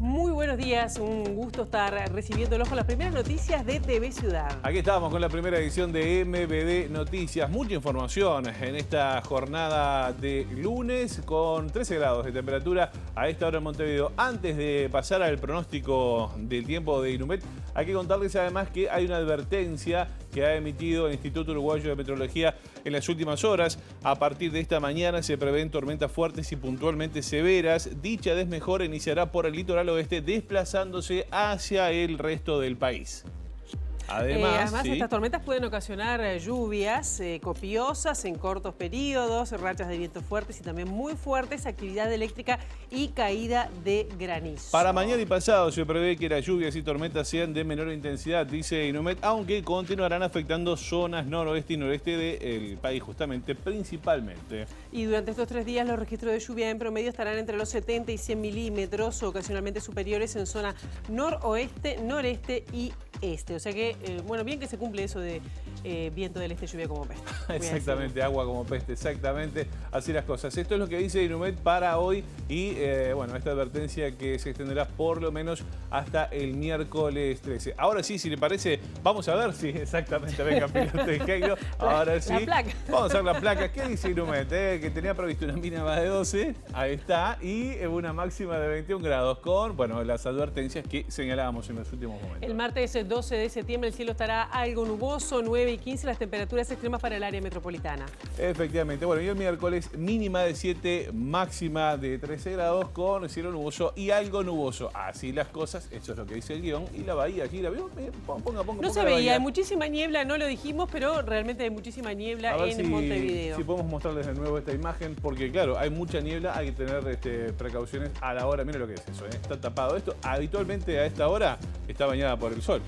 Muy buenos días, un gusto estar recibiéndolos con las primeras noticias de TV Ciudad. Aquí estamos con la primera edición de MBD Noticias. Mucha información en esta jornada de lunes con 13 grados de temperatura a esta hora en Montevideo. Antes de pasar al pronóstico del tiempo de Inumet, hay que contarles además que hay una advertencia que ha emitido el Instituto Uruguayo de Meteorología en las últimas horas. A partir de esta mañana se prevén tormentas fuertes y puntualmente severas. Dicha desmejora iniciará por el litoral oeste, desplazándose hacia el resto del país. Además, ¿sí? Estas tormentas pueden ocasionar lluvias copiosas en cortos periodos, rachas de viento fuertes y también muy fuertes, actividad eléctrica y caída de granizo. Para mañana y pasado se prevé que las lluvias y tormentas sean de menor intensidad, dice Inumet, aunque continuarán afectando zonas noroeste y noreste del país, justamente, principalmente. Y durante estos 3 días los registros de lluvia en promedio estarán entre los 70 y 100 milímetros, ocasionalmente superiores en zona noroeste, noreste y este. O sea que, bueno, bien que se cumple eso de viento del este, lluvia como peste. Exactamente, agua como peste, exactamente, así las cosas. Esto es lo que dice Inumet para hoy y, bueno, esta advertencia que se extenderá por lo menos hasta el miércoles 13. Ahora sí, si le parece, vamos a ver si exactamente, venga, Pilar Tejero, ahora sí. La placa. Vamos a ver la placa. ¿Qué dice Inumet? Que tenía previsto una mínima de 12, ahí está, y una máxima de 21 grados con, bueno, las advertencias que señalábamos en los últimos momentos. El martes 12 de septiembre el cielo estará algo nuboso, 9 y 15 las temperaturas extremas para el área metropolitana. Efectivamente. Bueno, y el miércoles mínima de 7, máxima de 13 grados con cielo nuboso y algo nuboso. Así las cosas, eso es lo que dice el guión. Y la bahía aquí, ¿la vio? Ponga no se veía, hay muchísima niebla, no lo dijimos, pero realmente hay muchísima niebla en Montevideo. Si podemos mostrarles de nuevo esta imagen, porque claro, hay mucha niebla, hay que tener precauciones a la hora. Mira lo que es eso, está tapado esto. Habitualmente a esta hora está bañada por el sol.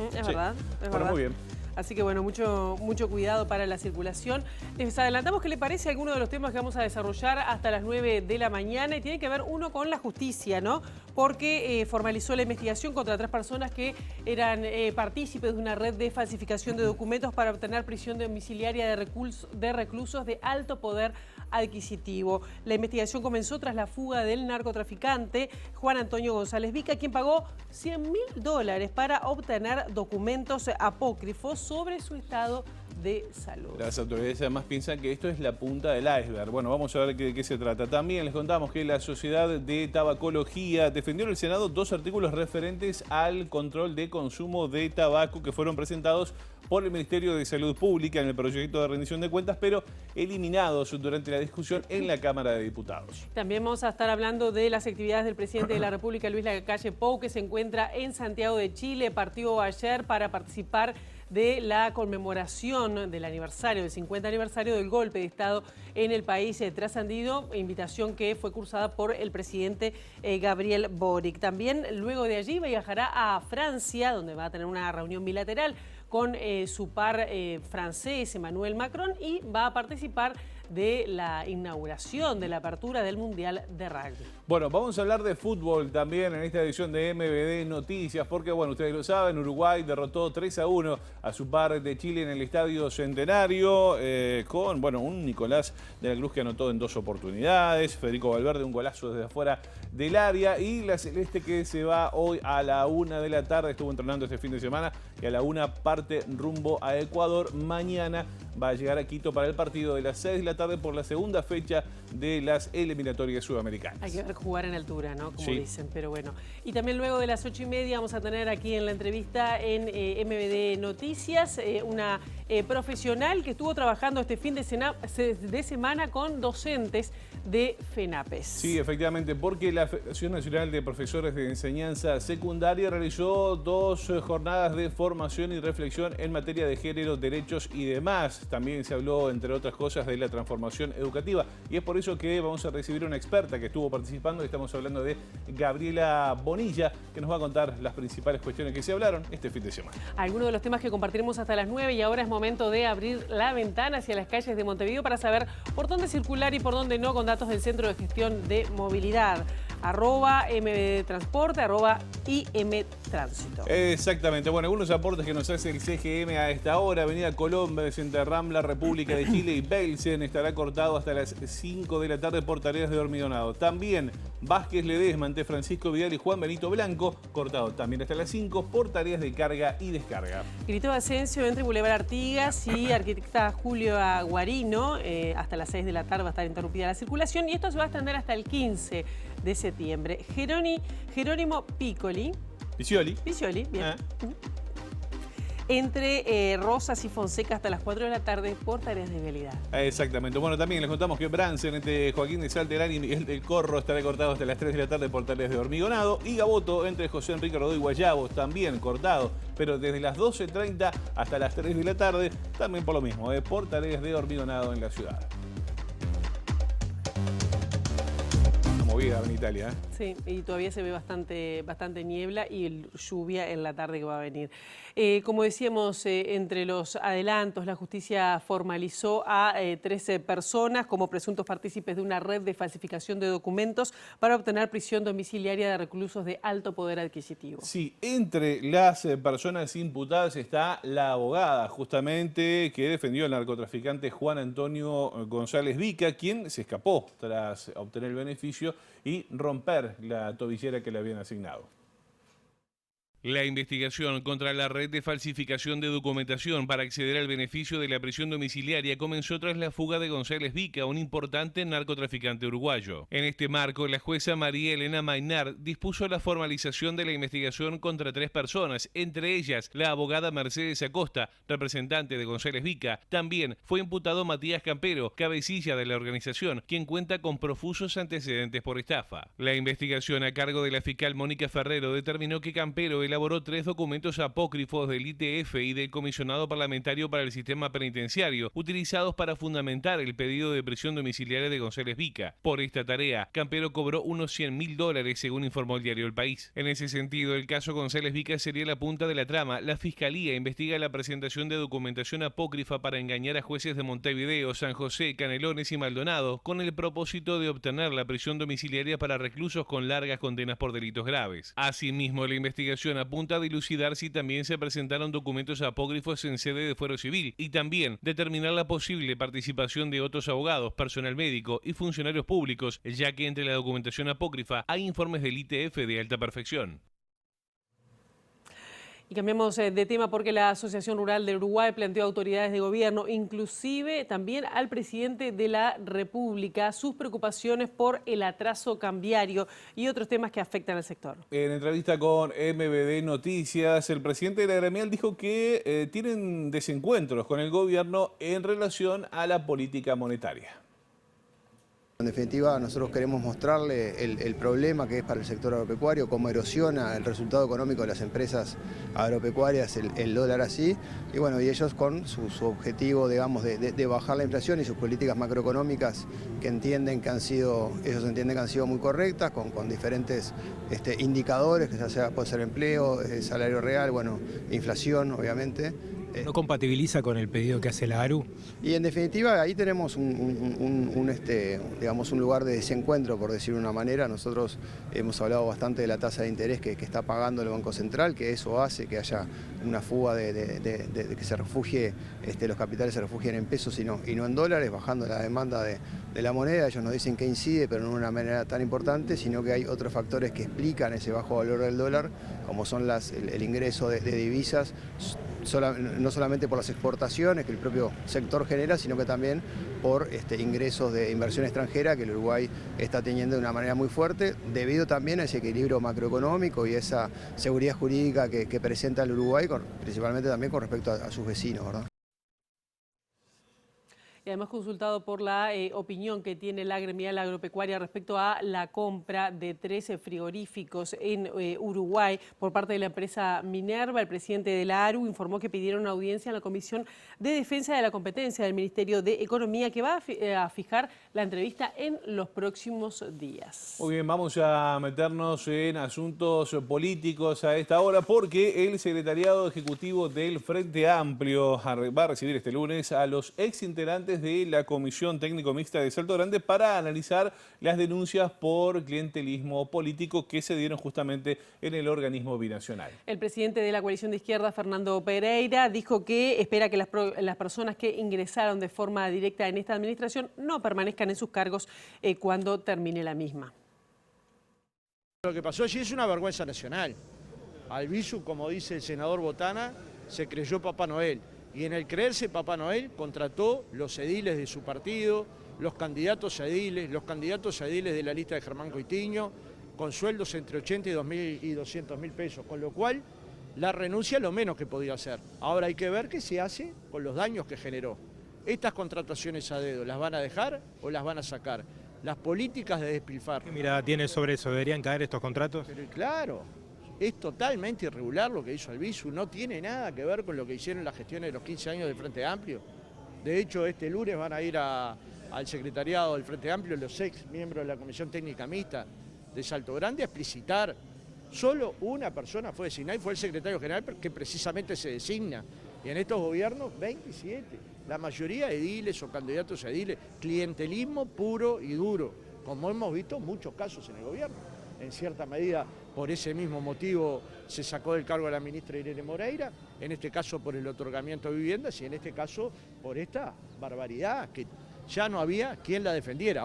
Es verdad, es verdad. Muy bien. Así que bueno, mucho cuidado para la circulación. Les adelantamos qué le parece alguno de los temas que vamos a desarrollar hasta las 9 de la mañana y tiene que ver uno con la justicia, ¿no? Porque formalizó la investigación contra 3 personas que eran partícipes de una red de falsificación de documentos para obtener prisión domiciliaria de reclusos de alto poder adquisitivo. La investigación comenzó tras la fuga del narcotraficante Juan Antonio González Vica, quien pagó $100.000 para obtener documentos apócrifos sobre su estado de salud. Las autoridades además piensan que esto es la punta del iceberg. Bueno, vamos a ver de qué se trata. También les contamos que la Sociedad de Tabacología defendió en el Senado 2 artículos referentes al control de consumo de tabaco que fueron presentados por el Ministerio de Salud Pública en el proyecto de rendición de cuentas, pero eliminados durante la discusión en la Cámara de Diputados. También vamos a estar hablando de las actividades del presidente de la República, Luis Lacalle Pou, que se encuentra en Santiago de Chile. Partió ayer para participar de la conmemoración del aniversario, del 50 aniversario del golpe de Estado en el país trascendido, invitación que fue cursada por el presidente Gabriel Boric. También luego de allí viajará a Francia, donde va a tener una reunión bilateral con su par francés, Emmanuel Macron, y va a participar de la inauguración, de la apertura del Mundial de Rugby. Bueno, vamos a hablar de fútbol también en esta edición de MBD Noticias, porque bueno, ustedes lo saben, Uruguay derrotó 3-1 a su par de Chile en el Estadio Centenario, con bueno, un Nicolás de la Cruz que anotó en 2 oportunidades, Federico Valverde un golazo desde afuera del área, y la Celeste que se va hoy a la 1 de la tarde, estuvo entrenando este fin de semana, y a la 1 parte rumbo a Ecuador. Mañana va a llegar a Quito para el partido de las 6 de la tarde por la segunda fecha de las eliminatorias sudamericanas. Hay que ver jugar en altura, ¿no? Como sí, dicen, pero bueno. Y también luego de las 8:30 vamos a tener aquí en la entrevista en MBD Noticias una profesional que estuvo trabajando este fin de semana con docentes de FENAPES. Sí, efectivamente, porque la Federación Nacional de Profesores de Enseñanza Secundaria realizó 2 jornadas de formación y reflexión en materia de género, derechos y demás. También se habló, entre otras cosas, de la transformación educativa. Y es por eso que vamos a recibir una experta que estuvo participando. Estamos hablando de Gabriela Bonilla, que nos va a contar las principales cuestiones que se hablaron este fin de semana. Algunos de los temas que compartiremos hasta las 9, y ahora es momento de abrir la ventana hacia las calles de Montevideo para saber por dónde circular y por dónde no, con datos del Centro de Gestión de Movilidad. @mbdtransporte, @imtránsito. Exactamente. Bueno, algunos aportes que nos hace el CGM a esta hora. Avenida Colombres entre Rambla, República de Chile y Belsen estará cortado hasta las 5 de la tarde por tareas de hormigonado. También Vázquez Ledesma ante Francisco Vidal y Juan Benito Blanco, cortado también hasta las 5 por tareas de carga y descarga. Grito de Ascenso entre Boulevard Artigas y Arquitecta Julio Aguarino. Hasta las 6 de la tarde va a estar interrumpida la circulación y esto se va a extender hasta el 15 de septiembre. Jerónimo Piccioli, bien. Entre Rosas y Fonseca hasta las 4 de la tarde por tareas de vialidad. Exactamente. Bueno, también les contamos que Bransen entre Joaquín de Salterán y Miguel del Corro estará cortado hasta las 3 de la tarde por tareas de hormigonado. Y Gaboto entre José Enrique Rodó y Guayabos también cortado, pero desde las 12:30 hasta las 3 de la tarde también por lo mismo, por tareas de hormigonado en la ciudad. Movida en Italia. Sí, y todavía se ve bastante niebla y lluvia en la tarde que va a venir. Como decíamos, entre los adelantos, la justicia formalizó a 13 personas como presuntos partícipes de una red de falsificación de documentos para obtener prisión domiciliaria de reclusos de alto poder adquisitivo. Sí, entre las personas imputadas está la abogada, justamente, que defendió al narcotraficante Juan Antonio González Vica, quien se escapó tras obtener el beneficio y romper la tobillera que le habían asignado. La investigación contra la red de falsificación de documentación para acceder al beneficio de la prisión domiciliaria comenzó tras la fuga de González Vica, un importante narcotraficante uruguayo. En este marco, la jueza María Elena Maynard dispuso la formalización de la investigación contra 3 personas, entre ellas la abogada Mercedes Acosta, representante de González Vica. También fue imputado Matías Campero, cabecilla de la organización, quien cuenta con profusos antecedentes por estafa. La investigación a cargo de la fiscal Mónica Ferrero determinó que Campero elaboró 3 documentos apócrifos del ITF y del Comisionado Parlamentario para el Sistema Penitenciario, utilizados para fundamentar el pedido de prisión domiciliaria de González Vica. Por esta tarea, Campero cobró unos $100.000, según informó el diario El País. En ese sentido, el caso González Vica sería la punta de la trama. La Fiscalía investiga la presentación de documentación apócrifa para engañar a jueces de Montevideo, San José, Canelones y Maldonado, con el propósito de obtener la prisión domiciliaria para reclusos con largas condenas por delitos graves. Asimismo, la investigación apunta a dilucidar si también se presentaron documentos apócrifos en sede de fuero civil y también determinar la posible participación de otros abogados, personal médico y funcionarios públicos, ya que entre la documentación apócrifa hay informes del ITF de alta perfección. Y cambiamos de tema porque la Asociación Rural del Uruguay planteó a autoridades de gobierno, inclusive también al presidente de la República, sus preocupaciones por el atraso cambiario y otros temas que afectan al sector. En entrevista con MBD Noticias, el presidente de la gremial dijo que tienen desencuentros con el gobierno en relación a la política monetaria. En definitiva, nosotros queremos mostrarle el problema que es para el sector agropecuario, cómo erosiona el resultado económico de las empresas agropecuarias el dólar así, y bueno, y ellos con su objetivo, digamos, de bajar la inflación y sus políticas macroeconómicas que ellos entienden que han sido muy correctas, con diferentes indicadores, que ya sea puede ser empleo, salario real, bueno, inflación, obviamente. ¿No compatibiliza con el pedido que hace la ARU? Y en definitiva ahí tenemos digamos, un lugar de desencuentro, por decirlo de una manera. Nosotros hemos hablado bastante de la tasa de interés que está pagando el Banco Central, que eso hace que haya una fuga de que se refugie, los capitales se refugien en pesos y no en dólares, bajando la demanda de la moneda. Ellos nos dicen que incide, pero no de una manera tan importante, sino que hay otros factores que explican ese bajo valor del dólar, como son el ingreso de divisas, no solamente por las exportaciones que el propio sector genera, sino que también por ingresos de inversión extranjera que el Uruguay está teniendo de una manera muy fuerte, debido también a ese equilibrio macroeconómico y esa seguridad jurídica que presenta el Uruguay, principalmente también con respecto a sus vecinos, ¿verdad? Y además consultado por la opinión que tiene la gremial agropecuaria respecto a la compra de 13 frigoríficos en Uruguay por parte de la empresa Minerva. El presidente de la ARU informó que pidieron una audiencia en la Comisión de Defensa de la Competencia del Ministerio de Economía, que va a fijar la entrevista en los próximos días. Muy bien, vamos a meternos en asuntos políticos a esta hora porque el Secretariado Ejecutivo del Frente Amplio va a recibir este lunes a los exintegrantes integrantes de la Comisión Técnico Mixta de Salto Grande para analizar las denuncias por clientelismo político que se dieron justamente en el organismo binacional. El presidente de la coalición de izquierda, Fernando Pereira, dijo que espera que las personas que ingresaron de forma directa en esta administración no permanezcan en sus cargos cuando termine la misma. Lo que pasó allí es una vergüenza nacional. Albizu, como dice el senador Botana, se creyó Papá Noel. Y en el creerse Papá Noel contrató los ediles de su partido, los candidatos a ediles de la lista de Germán Coitiño, con sueldos entre 80 y 2.000 y 200.000 pesos, con lo cual la renuncia es lo menos que podía hacer. Ahora hay que ver qué se hace con los daños que generó. Estas contrataciones a dedo, ¿las van a dejar o las van a sacar? Las políticas de despilfarro. ¿Qué mirada tiene sobre eso? ¿Deberían caer estos contratos? Pero claro, es totalmente irregular lo que hizo Albizu, no tiene nada que ver con lo que hicieron las gestiones de los 15 años del Frente Amplio. De hecho, este lunes van a ir al secretariado del Frente Amplio los ex miembros de la Comisión Técnica Mixta de Salto Grande a explicitar. Solo una persona fue designada y fue el secretario general que precisamente se designa. Y en estos gobiernos, 27. La mayoría ediles o candidatos a ediles. Clientelismo puro y duro, como hemos visto muchos casos en el gobierno. En cierta medida, por ese mismo motivo, se sacó del cargo a la ministra Irene Moreira, en este caso por el otorgamiento de viviendas y en este caso por esta barbaridad que ya no había quien la defendiera.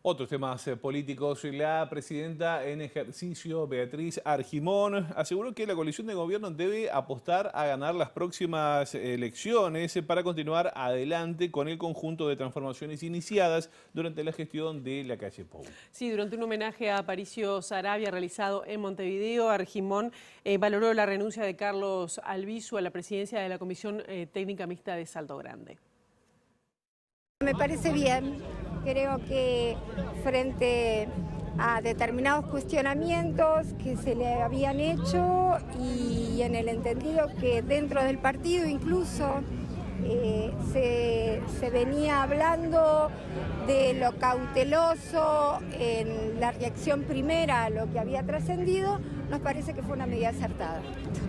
Otros temas políticos. La presidenta en ejercicio, Beatriz Argimón, aseguró que la coalición de gobierno debe apostar a ganar las próximas elecciones para continuar adelante con el conjunto de transformaciones iniciadas durante la gestión de Lacalle Pou. Sí, durante un homenaje a Aparicio Saravia realizado en Montevideo, Argimón valoró la renuncia de Carlos Albizu a la presidencia de la Comisión Técnica Mixta de Salto Grande. Me parece bien, creo que frente a determinados cuestionamientos que se le habían hecho y en el entendido que dentro del partido incluso se venía hablando de lo cauteloso en la reacción primera a lo que había trascendido, nos parece que fue una medida acertada.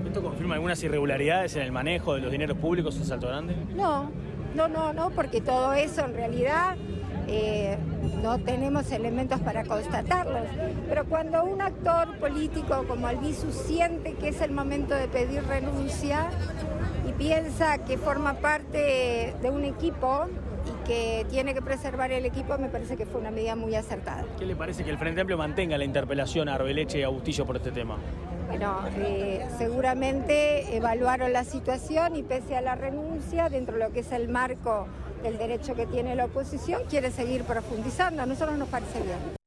¿Esto confirma algunas irregularidades en el manejo de los dineros públicos en Salto Grande? No, porque todo eso en realidad no tenemos elementos para constatarlos. Pero cuando un actor político como Albizu siente que es el momento de pedir renuncia y piensa que forma parte de un equipo y que tiene que preservar el equipo, me parece que fue una medida muy acertada. ¿Qué le parece que el Frente Amplio mantenga la interpelación a Arbeleche y a Bustillo por este tema? Bueno, seguramente evaluaron la situación y pese a la renuncia, dentro de lo que es el marco del derecho que tiene la oposición, quiere seguir profundizando. A nosotros nos parece bien.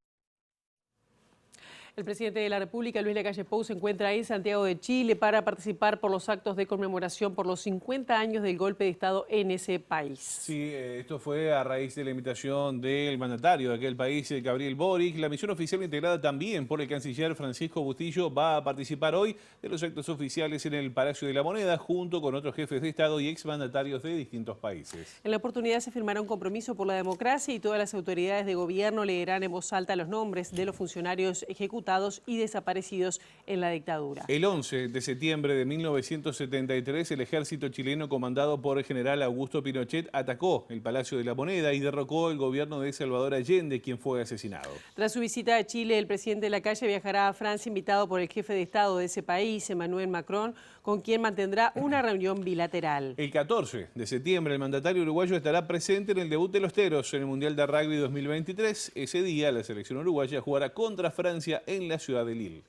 El presidente de la República, Luis Lacalle Pou, se encuentra en Santiago de Chile para participar por los actos de conmemoración por los 50 años del golpe de Estado en ese país. Sí, esto fue a raíz de la invitación del mandatario de aquel país, Gabriel Boric. La misión oficial integrada también por el canciller Francisco Bustillo va a participar hoy de los actos oficiales en el Palacio de la Moneda, junto con otros jefes de Estado y exmandatarios de distintos países. En la oportunidad se firmará un compromiso por la democracia y todas las autoridades de gobierno leerán en voz alta los nombres de los funcionarios ejecutados y desaparecidos en la dictadura. El 11 de septiembre de 1973, el ejército chileno comandado por el general Augusto Pinochet atacó el Palacio de la Moneda y derrocó el gobierno de Salvador Allende, quien fue asesinado. Tras su visita a Chile, el presidente Lacalle viajará a Francia invitado por el jefe de Estado de ese país, Emmanuel Macron, con quien mantendrá una reunión bilateral. El 14 de septiembre, el mandatario uruguayo estará presente en el debut de los Teros en el Mundial de Rugby 2023. Ese día, la selección uruguaya jugará contra Francia en la ciudad de Lille.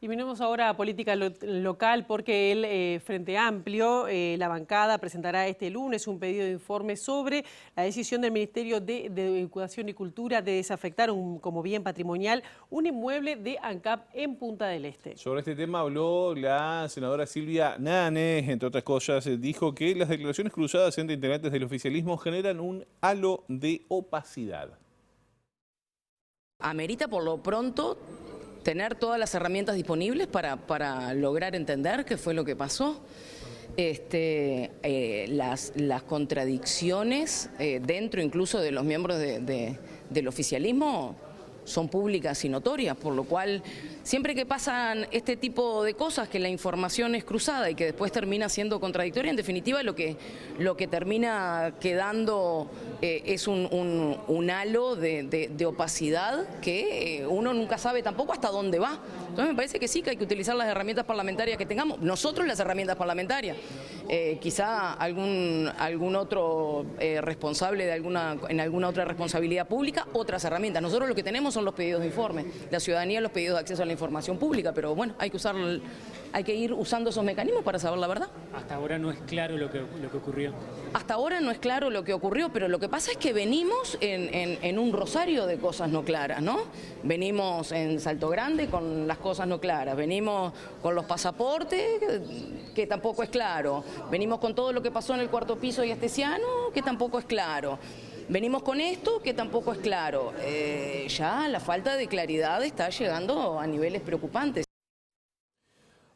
Y venimos ahora a política local porque el Frente Amplio, la bancada, presentará este lunes un pedido de informe sobre la decisión del Ministerio de Educación y Cultura de desafectar como bien patrimonial un inmueble de ANCAP en Punta del Este. Sobre este tema habló la senadora Silvia Nane. Entre otras cosas, dijo que las declaraciones cruzadas entre integrantes del oficialismo generan un halo de opacidad. Amerita por lo pronto tener todas las herramientas disponibles para lograr entender qué fue lo que pasó. Las contradicciones dentro incluso de los miembros del oficialismo son públicas y notorias, por lo cual siempre que pasan este tipo de cosas, que la información es cruzada y que después termina siendo contradictoria, en definitiva lo que termina quedando es un halo de opacidad que uno nunca sabe tampoco hasta dónde va. Entonces me parece que sí, que hay que utilizar las herramientas parlamentarias que tengamos, nosotros las herramientas parlamentarias, quizá algún otro responsable en alguna otra responsabilidad pública, otras herramientas. Nosotros lo que tenemos son los pedidos de informe, la ciudadanía los pedidos de acceso a la información pública, pero bueno, hay que ir usando esos mecanismos para saber la verdad. Hasta ahora no es claro lo que ocurrió. Hasta ahora no es claro lo que ocurrió, pero lo que pasa es que venimos en un rosario de cosas no claras, ¿no? Venimos en Salto Grande con las cosas no claras, venimos con los pasaportes, que tampoco es claro, venimos con todo lo que pasó en el cuarto piso y Astesiano, que tampoco es claro. Venimos con esto, que tampoco es claro. Ya la falta de claridad está llegando a niveles preocupantes.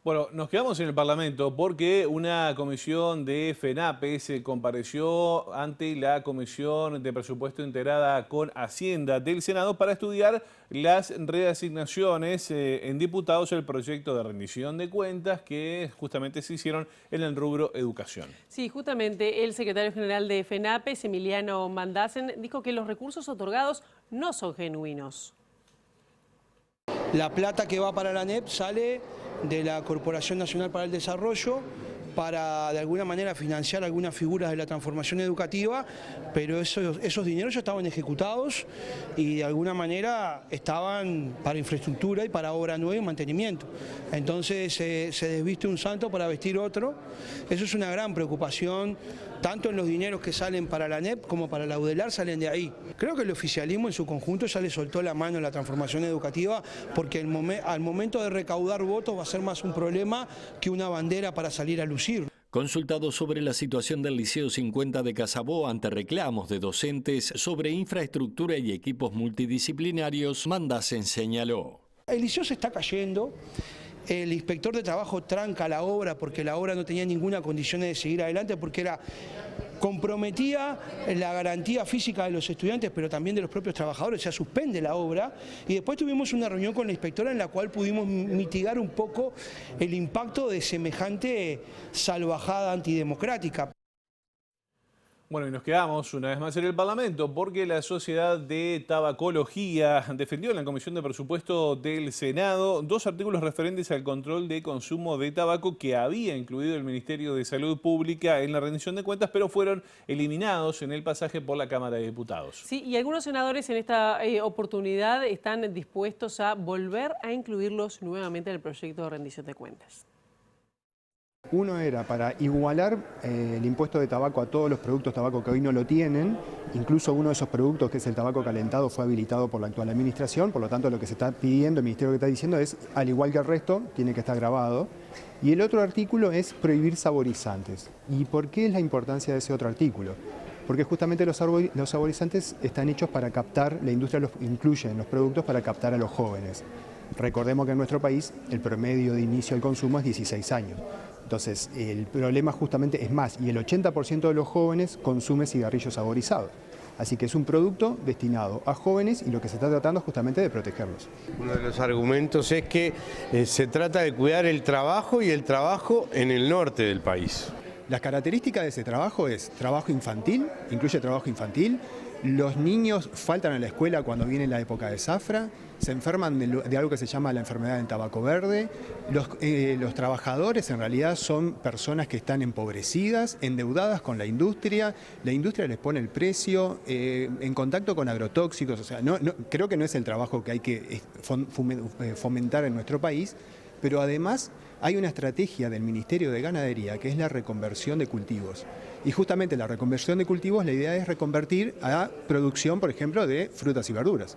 Bueno, nos quedamos en el Parlamento porque una comisión de FENAPE se compareció ante la Comisión de Presupuesto integrada con Hacienda del Senado para estudiar las reasignaciones en diputados del proyecto de rendición de cuentas que justamente se hicieron en el rubro educación. Sí, justamente el secretario general de FENAPE, Emiliano Mandasen, dijo que los recursos otorgados no son genuinos. La plata que va para la ANEP sale de la Corporación Nacional para el Desarrollo para de alguna manera financiar algunas figuras de la transformación educativa, pero esos dineros ya estaban ejecutados y de alguna manera estaban para infraestructura y para obra nueva y mantenimiento. Entonces se desviste un santo para vestir otro. Eso es una gran preocupación, tanto en los dineros que salen para la ANEP como para la UDELAR salen de ahí. Creo que el oficialismo en su conjunto ya le soltó la mano a la transformación educativa porque al momento de recaudar votos va a ser más un problema que una bandera para salir a lucir. Consultado sobre la situación del Liceo 50 de Casabó ante reclamos de docentes sobre infraestructura y equipos multidisciplinarios, Mandasen señaló. El liceo se está cayendo. El inspector de trabajo tranca la obra porque la obra no tenía ninguna condición de seguir adelante, porque comprometía la garantía física de los estudiantes, pero también de los propios trabajadores. Se suspende la obra y después tuvimos una reunión con la inspectora en la cual pudimos mitigar un poco el impacto de semejante salvajada antidemocrática. Bueno, y nos quedamos una vez más en el Parlamento porque la Sociedad de Tabacología defendió en la Comisión de Presupuesto del Senado 2 artículos referentes al control de consumo de tabaco que había incluido el Ministerio de Salud Pública en la rendición de cuentas, pero fueron eliminados en el pasaje por la Cámara de Diputados. Sí, y algunos senadores en esta oportunidad están dispuestos a volver a incluirlos nuevamente en el proyecto de rendición de cuentas. Uno era para igualar el impuesto de tabaco a todos los productos tabaco que hoy no lo tienen. Incluso uno de esos productos, que es el tabaco calentado, fue habilitado por la actual administración. Por lo tanto, lo que se está pidiendo, el Ministerio que está diciendo es, al igual que el resto, tiene que estar grabado. Y el otro artículo es prohibir saborizantes. ¿Y por qué es la importancia de ese otro artículo? Porque justamente los saborizantes están hechos para captar, la industria los incluye en los productos para captar a los jóvenes. Recordemos que en nuestro país el promedio de inicio al consumo es 16 años. Entonces, el problema justamente es más, y el 80% de los jóvenes consume cigarrillos saborizados. Así que es un producto destinado a jóvenes y lo que se está tratando es justamente de protegerlos. Uno de los argumentos es que se trata de cuidar el trabajo y el trabajo en el norte del país. Las características de ese trabajo es trabajo infantil, incluye trabajo infantil. Los niños faltan a la escuela cuando viene la época de zafra, se enferman de algo que se llama la enfermedad del tabaco verde. Los trabajadores en realidad son personas que están empobrecidas, endeudadas con la industria les pone el precio, en contacto con agrotóxicos. O sea, creo que no es el trabajo que hay que fomentar en nuestro país, pero además hay una estrategia del Ministerio de Ganadería que es la reconversión de cultivos. Y justamente la reconversión de cultivos, la idea es reconvertir a producción, por ejemplo, de frutas y verduras.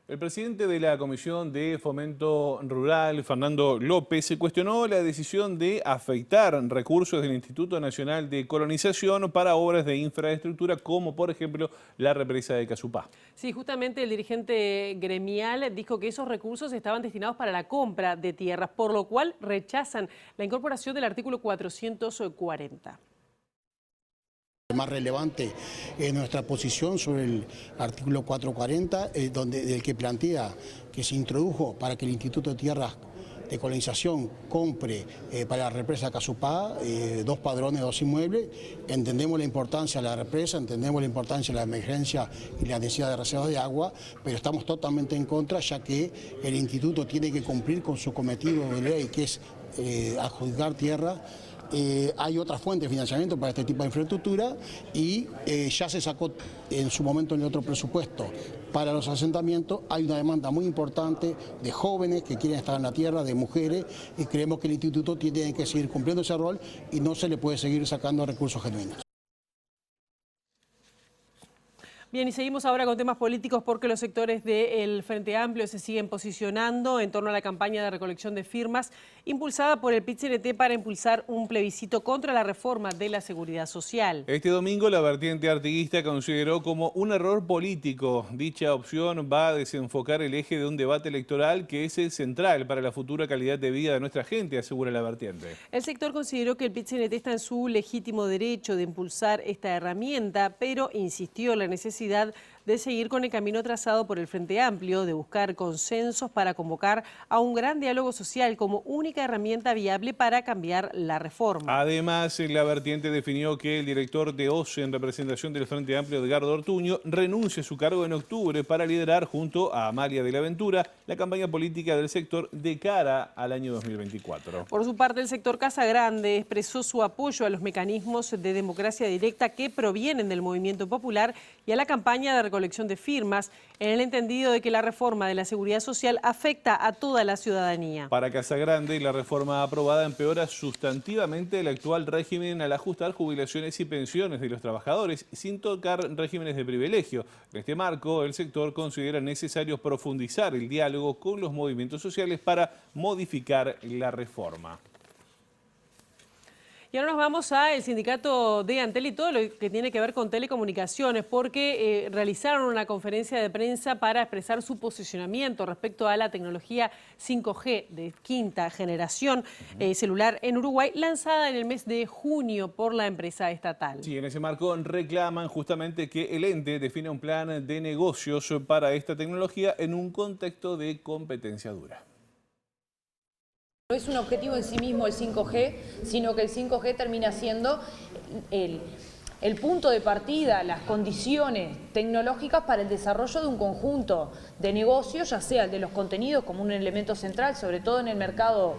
El presidente de la Comisión de Fomento Rural, Fernando López, se cuestionó la decisión de afectar recursos del Instituto Nacional de Colonización para obras de infraestructura, como por ejemplo la represa de Casupá. Sí, justamente el dirigente gremial dijo que esos recursos estaban destinados para la compra de tierras, por lo cual rechazan la incorporación del artículo 440. Más relevante es nuestra posición sobre el artículo 440, del que plantea que se introdujo para que el Instituto de Tierras de Colonización compre para la represa Casupá 2 padrones, 2 inmuebles. Entendemos la importancia de la represa, entendemos la importancia de la emergencia y la necesidad de reservas de agua, pero estamos totalmente en contra, ya que el Instituto tiene que cumplir con su cometido de ley, que es adjudicar tierra. Hay otra fuente de financiamiento para este tipo de infraestructura y ya se sacó en su momento en el otro presupuesto para los asentamientos. Hay una demanda muy importante de jóvenes que quieren estar en la tierra, de mujeres, y creemos que el instituto tiene que seguir cumpliendo ese rol y no se le puede seguir sacando recursos genuinos. Bien, y seguimos ahora con temas políticos porque los sectores del Frente Amplio se siguen posicionando en torno a la campaña de recolección de firmas impulsada por el PIT-CNT para impulsar un plebiscito contra la reforma de la seguridad social. Este domingo la vertiente artiguista consideró como un error político. Dicha opción va a desenfocar el eje de un debate electoral que es el central para la futura calidad de vida de nuestra gente, asegura la vertiente. El sector consideró que el PIT-CNT está en su legítimo derecho de impulsar esta herramienta, pero insistió en la necesidad de seguir con el camino trazado por el Frente Amplio, de buscar consensos para convocar a un gran diálogo social como única herramienta viable para cambiar la reforma. Además, la vertiente definió que el director de OCE en representación del Frente Amplio, Edgardo Ortuño, renuncia a su cargo en octubre para liderar junto a Amalia de la Ventura la campaña política del sector de cara al año 2024. Por su parte, el sector Casa Grande expresó su apoyo a los mecanismos de democracia directa que provienen del movimiento popular y a la campaña de recolección de firmas, en el entendido de que la reforma de la seguridad social afecta a toda la ciudadanía. Para Casa Grande, la reforma aprobada empeora sustantivamente el actual régimen al ajustar jubilaciones y pensiones de los trabajadores sin tocar regímenes de privilegio. En este marco, el sector considera necesario profundizar el diálogo con los movimientos sociales para modificar la reforma. Y ahora nos vamos al sindicato de Antel y todo lo que tiene que ver con telecomunicaciones, porque realizaron una conferencia de prensa para expresar su posicionamiento respecto a la tecnología 5G de quinta generación celular en Uruguay, lanzada en el mes de junio por la empresa estatal. Sí, en ese marco reclaman justamente que el ente defina un plan de negocios para esta tecnología en un contexto de competencia dura. No es un objetivo en sí mismo el 5G, sino que el 5G termina siendo el punto de partida, las condiciones tecnológicas para el desarrollo de un conjunto de negocios, ya sea el de los contenidos como un elemento central, sobre todo en el mercado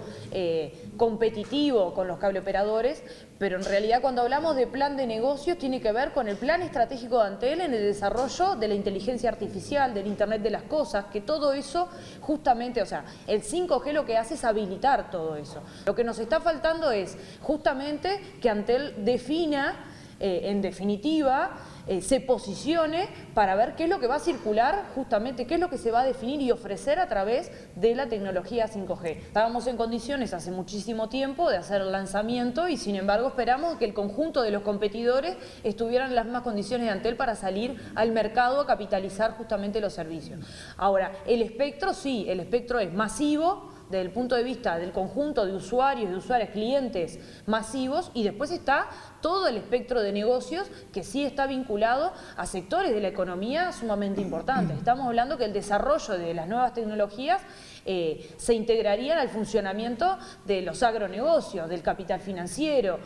competitivo con los cableoperadores, pero en realidad cuando hablamos de plan de negocios tiene que ver con el plan estratégico de Antel en el desarrollo de la inteligencia artificial, del Internet de las cosas, que todo eso justamente, o sea, el 5G lo que hace es habilitar todo eso. Lo que nos está faltando es justamente que Antel defina en definitiva, se posicione para ver qué es lo que va a circular justamente, qué es lo que se va a definir y ofrecer a través de la tecnología 5G. Estábamos en condiciones hace muchísimo tiempo de hacer el lanzamiento y sin embargo esperamos que el conjunto de los competidores estuvieran en las mismas condiciones de Antel para salir al mercado a capitalizar justamente los servicios. Ahora, el espectro sí, el espectro es masivo, desde el punto de vista del conjunto de usuarios, clientes masivos, y después está todo el espectro de negocios que sí está vinculado a sectores de la economía sumamente importantes. Estamos hablando que el desarrollo de las nuevas tecnologías se integrarían al funcionamiento de los agronegocios, del capital financiero.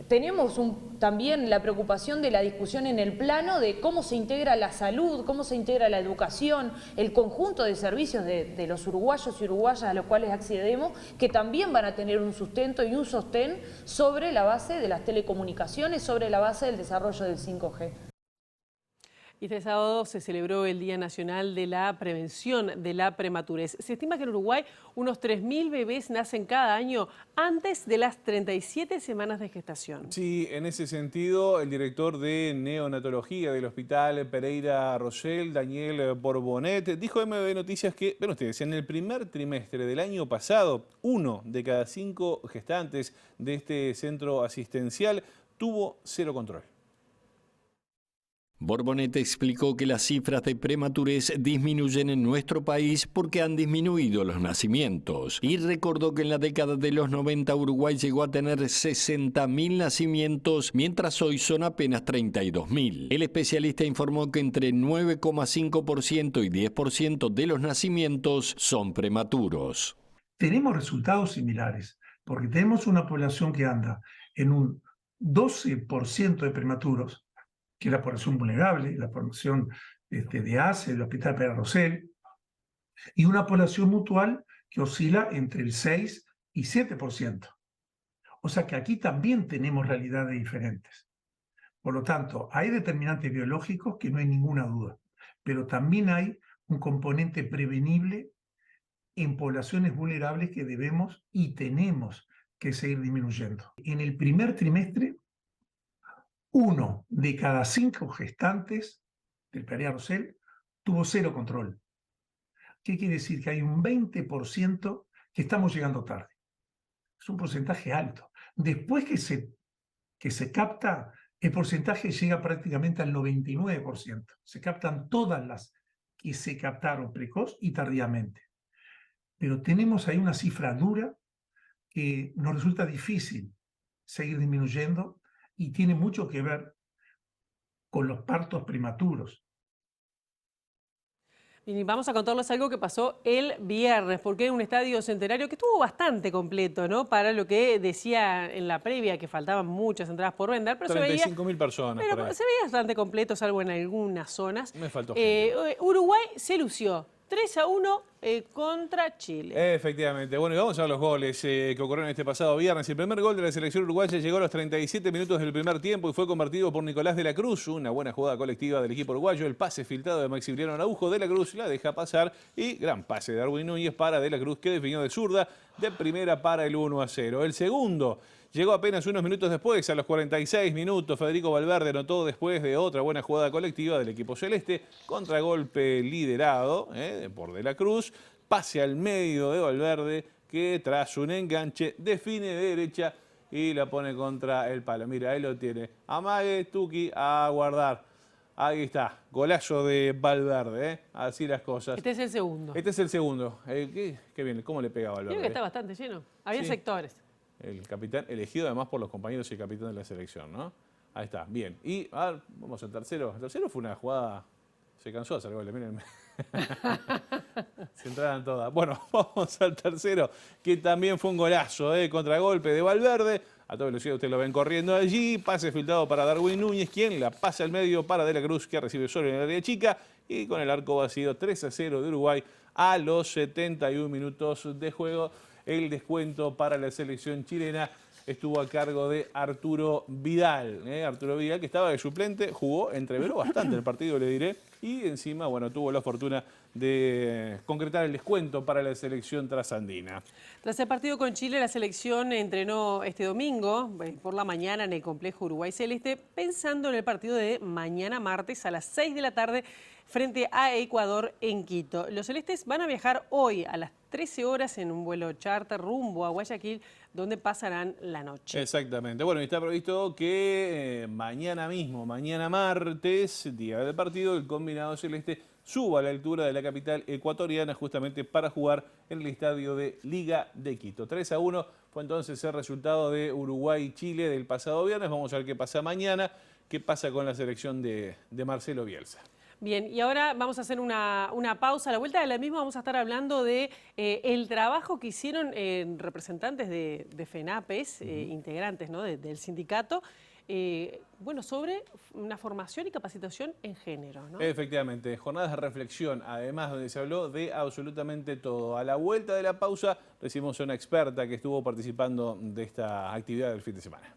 Tenemos también la preocupación de la discusión en el plano de cómo se integra la salud, cómo se integra la educación, el conjunto de servicios de los uruguayos y uruguayas a los cuales accedemos, que también van a tener un sustento y un sostén sobre la base de las telecomunicaciones, sobre la base del desarrollo del 5G. Y este sábado se celebró el Día Nacional de la Prevención de la Prematurez. Se estima que en Uruguay unos 3.000 bebés nacen cada año antes de las 37 semanas de gestación. Sí, en ese sentido, el director de neonatología del Hospital Pereira Rossell, Daniel Borbonet, dijo a MBB Noticias que, ven ustedes, en el primer trimestre del año pasado, 1 de cada 5 gestantes de este centro asistencial tuvo 0 control. Borbonete explicó que las cifras de prematurez disminuyen en nuestro país porque han disminuido los nacimientos y recordó que en la década de los 90 Uruguay llegó a tener 60.000 nacimientos, mientras hoy son apenas 32.000. El especialista informó que entre 9,5% y 10% de los nacimientos son prematuros. Tenemos resultados similares porque tenemos una población que anda en un 12% de prematuros, que es la población vulnerable, la población de ACE, del Hospital Pereira Rosell, y una población mutual que oscila entre el 6 y 7%. O sea que aquí también tenemos realidades diferentes. Por lo tanto, hay determinantes biológicos que no hay ninguna duda, pero también hay un componente prevenible en poblaciones vulnerables que debemos y tenemos que seguir disminuyendo. En el primer trimestre, 1 de cada 5 gestantes del Pereira Rosell tuvo 0 control. ¿Qué quiere decir? Que hay un 20% que estamos llegando tarde. Es un porcentaje alto. Después que se capta, el porcentaje llega prácticamente al 99%. Se captan todas las que se captaron precoz y tardíamente. Pero tenemos ahí una cifra dura que nos resulta difícil seguir disminuyendo y tiene mucho que ver con los partos prematuros. Y vamos a contarles algo que pasó el viernes, porque era un estadio centenario que estuvo bastante completo, ¿no? Para lo que decía en la previa, que faltaban muchas entradas por vender, pero 35.000 personas. Pero por ahí. se veía bastante completo, salvo en algunas zonas. Me faltó gente. Uruguay se lució 3-1 contra Chile. Efectivamente. Bueno, y vamos a ver los goles que ocurrieron este pasado viernes. El primer gol de la selección uruguaya llegó a los 37 minutos del primer tiempo y fue convertido por Nicolás de la Cruz. Una buena jugada colectiva del equipo uruguayo. El pase filtrado de Maximiliano Araujo. De la Cruz la deja pasar y gran pase de Darwin Núñez para De la Cruz, que definió de zurda de primera para el 1-0. El segundo llegó apenas unos minutos después, a los 46 minutos. Federico Valverde anotó después de otra buena jugada colectiva del equipo celeste. Contragolpe liderado por De la Cruz. Pase al medio de Valverde, que tras un enganche define de derecha y la pone contra el palo. Mira, ahí lo tiene. Amague, Tuki, a guardar. Ahí está, golazo de Valverde, así las cosas. Este es el segundo. Este es el segundo. Qué bien, ¿cómo le pega a Valverde? Creo que está bastante lleno. Había sectores. El capitán, elegido además por los compañeros y el capitán de la selección, ¿no? Ahí está, bien. Y a ver, vamos al tercero. El tercero fue una jugada, se cansó de hacer goles, mírenme. Se entraran todas. Bueno, vamos al tercero, que también fue un golazo, contragolpe de Valverde. A toda velocidad ustedes lo ven corriendo allí. Pase filtrado para Darwin Núñez, quien la pasa al medio para De la Cruz, que recibe solo en el área chica. Y con el arco vacío, 3-0 de Uruguay a los 71 minutos de juego. El descuento para la selección chilena estuvo a cargo de Arturo Vidal. Arturo Vidal, que estaba de suplente, jugó, entreveró bastante el partido, le diré. Y encima, bueno, tuvo la fortuna de concretar el descuento para la selección trasandina. Tras el partido con Chile, la selección entrenó este domingo por la mañana en el complejo Uruguay Celeste, pensando en el partido de mañana martes a las 6 de la tarde frente a Ecuador en Quito. Los celestes van a viajar hoy a las 13 horas en un vuelo charter rumbo a Guayaquil, donde pasarán la noche. Exactamente. Bueno, y está previsto que mañana mismo, mañana martes, día del partido, el combinado celeste suba a la altura de la capital ecuatoriana justamente para jugar en el estadio de Liga de Quito. 3-1 fue entonces el resultado de Uruguay-Chile del pasado viernes. Vamos a ver qué pasa mañana, qué pasa con la selección de Marcelo Bielsa. Bien, y ahora vamos a hacer una pausa. A la vuelta de la misma vamos a estar hablando de el trabajo que hicieron representantes de FENAPES, integrantes, ¿no? del sindicato, bueno, sobre una formación y capacitación en género, ¿no? Efectivamente, jornadas de reflexión, además donde se habló de absolutamente todo. A la vuelta de la pausa recibimos a una experta que estuvo participando de esta actividad del fin de semana.